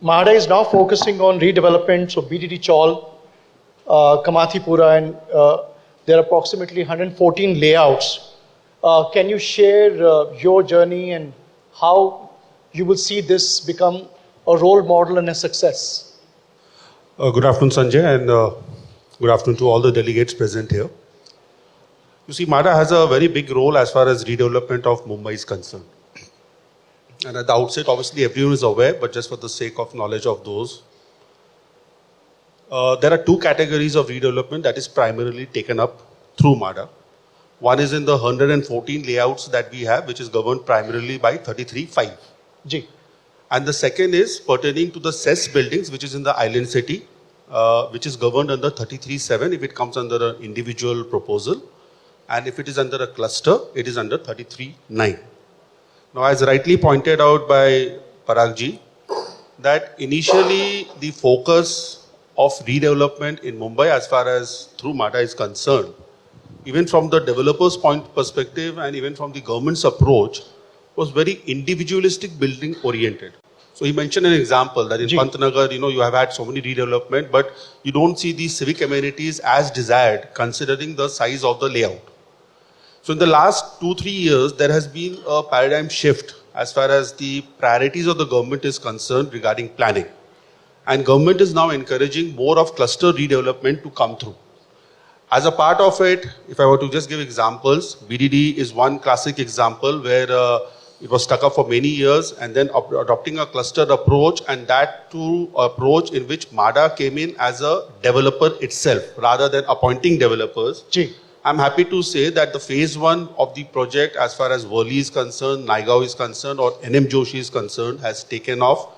Mhada is now focusing on redevelopment, so BTT Chawl, Kamathipura, and there are approximately 114 layouts. Can you share your journey and how you will see this become a role model and a success? Good afternoon, Sanjay, and good afternoon to all the delegates present here. You see, Mhada has a very big role as far as redevelopment of Mumbai is concerned. And at the outset, obviously, everyone is aware, but just for the sake of knowledge of those, there are two categories of redevelopment that is primarily taken up through Mhada. One is in the 114 layouts that we have, which is governed primarily by 33(5). Ji. And the second is pertaining to the CES buildings, which is in the island city, which is governed under 33(7) if it comes under an individual proposal. And if it is under a cluster, it is under 33(9). Now, as rightly pointed out by Paragji, that initially the focus of redevelopment in Mumbai as far as through Mhada is concerned, even from the developer's point perspective and even from the government's approach, was very individualistic building oriented. So he mentioned an example that in Pantnagar, you have had so many redevelopment, but you don't see these civic amenities as desired considering the size of the layout. So in the last 2-3 years, there has been a paradigm shift as far as the priorities of the government is concerned regarding planning. And government is now encouraging more of cluster redevelopment to come through. As a part of it, if I were to just give examples, BDD is one classic example where it was stuck up for many years and then adopting a clustered approach, and that to approach in which Mhada came in as a developer itself rather than appointing developers. Ji. I'm happy to say that the phase 1 of the project as far as Worli is concerned, Naigaon is concerned or NM Joshi is concerned has taken off,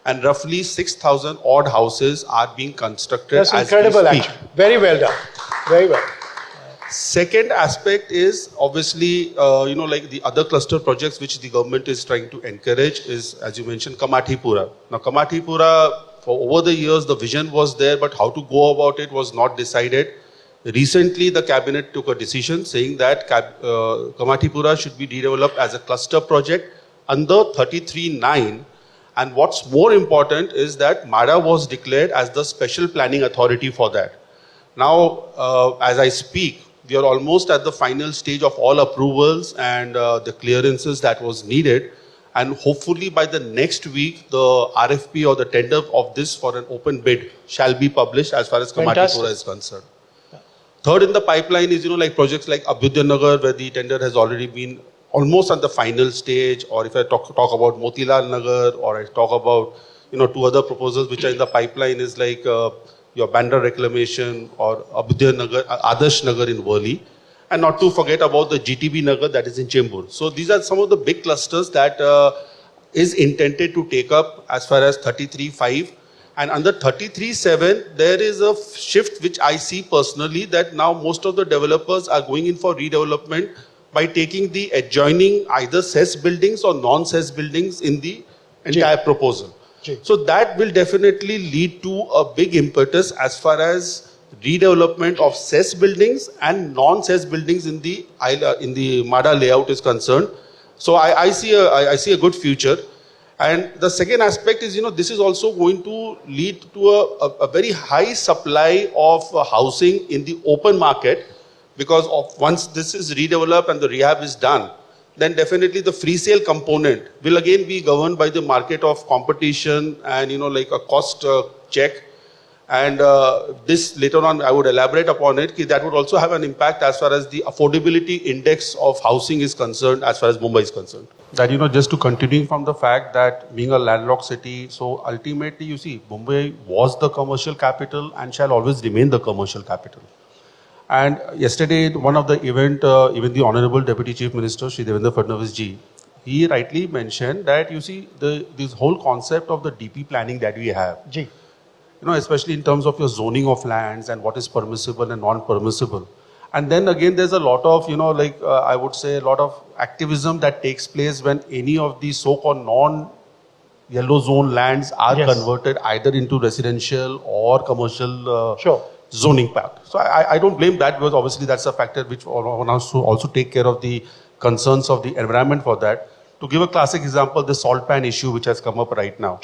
and roughly 6,000 odd houses are being constructed. That's incredible actually. Very well done. Very well. Second aspect is obviously, like the other cluster projects which the government is trying to encourage is, as you mentioned, Kamathipura. Now, Kamathipura, for over the years, the vision was there, but how to go about it was not decided. Recently, the cabinet took a decision saying that Kamathipura should be redeveloped as a cluster project under 33(9). And what's more important is that Mhada was declared as the special planning authority for that. Now, as I speak, we are almost at the final stage of all approvals and the clearances that was needed. And hopefully by the next week, the RFP or the tender of this for an open bid shall be published as far as Kamathipura is concerned. Third in the pipeline is, like projects like Abhyuday Nagar, where the tender has already been almost at the final stage. Or if I talk about Motilal Nagar, or I talk about, two other proposals which are in the pipeline is like your Bandra reclamation or Abhyuday Nagar, Adarsh Nagar in Worli. And not to forget about the GTB Nagar that is in Chembur. So these are some of the big clusters that is intended to take up as far as 33(5). And under 33(7), there is a shift which I see personally that now most of the developers are going in for redevelopment by taking the adjoining either CES buildings or non-CES buildings in the entire proposal. So that will definitely lead to a big impetus as far as redevelopment of CES buildings and non-CES buildings in the Mhada layout is concerned. So I see a good future. And the second aspect is, this is also going to lead to a very high supply of housing in the open market, because once this is redeveloped and the rehab is done, then definitely the free sale component will again be governed by the market of competition and, like a cost check. And this later on, I would elaborate upon it, that would also have an impact as far as the affordability index of housing is concerned, as far as Mumbai is concerned. That, just to continue from the fact that being a landlocked city, so ultimately, Mumbai was the commercial capital and shall always remain the commercial capital. And yesterday, one of the event, even the Honorable Deputy Chief Minister, Shri Devendra Fadnavis ji, he rightly mentioned that, this whole concept of the DP planning that we have, especially in terms of your zoning of lands and what is permissible and non-permissible. And then again, there's a lot of, I would say a lot of activism that takes place when any of these so-called non-yellow zone lands are converted either into residential or commercial zoning pact. So I don't blame that, because obviously that's a factor which one has to also take care of the concerns of the environment for that. To give a classic example, the salt pan issue which has come up right now.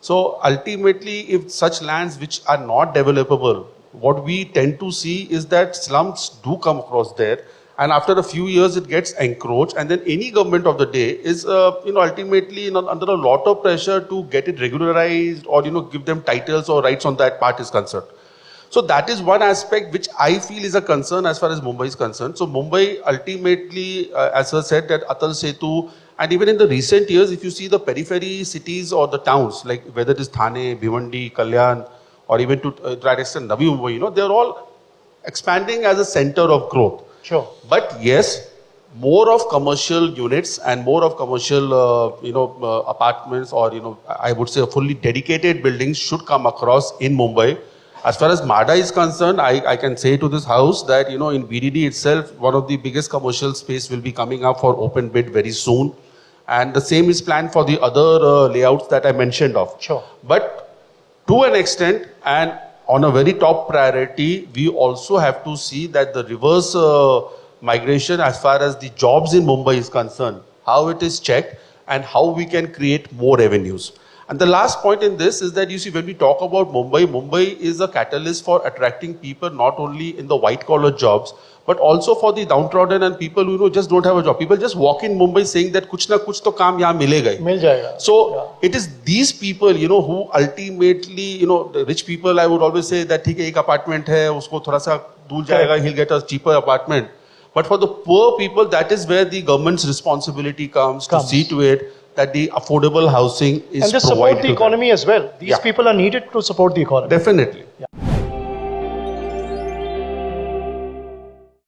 So ultimately, if such lands which are not developable, what we tend to see is that slums do come across there, and after a few years it gets encroached, and then any government of the day is ultimately under a lot of pressure to get it regularized or give them titles or rights on that part is concerned. So that is one aspect which I feel is a concern as far as Mumbai is concerned. So Mumbai ultimately, as I said, that Atal Setu, and even in the recent years, if you see the periphery cities or the towns, like whether it is Thane, Bhiwandi, Kalyan, or even to that extent Navi Mumbai, they're all expanding as a center of growth. Sure. But yes, more of commercial units and more of commercial, apartments or, I would say fully dedicated buildings should come across in Mumbai. As far as Mhada is concerned, I can say to this house that, in BDD itself, one of the biggest commercial space will be coming up for open bid very soon. And the same is planned for the other layouts that I mentioned of. Sure. But to an extent, and on a very top priority, we also have to see that the reverse migration as far as the jobs in Mumbai is concerned, how it is checked and how we can create more revenues. And the last point in this is that you see when we talk about Mumbai, Mumbai is a catalyst for attracting people not only in the white collar jobs, but also for the downtrodden and people who just don't have a job. People just walk in Mumbai saying that kuch na kuch to kaam yahan milega hi. Mil jayega. So it is these people, who ultimately, the rich people, I would always say that theek hai, ek apartment hai, usko thoda sa dur jayega, he'll get a cheaper apartment. But for the poor people, that is where the government's responsibility comes to see to it that the affordable housing is and just provided support the economy as well. These people are needed to support the economy. Definitely. Yeah.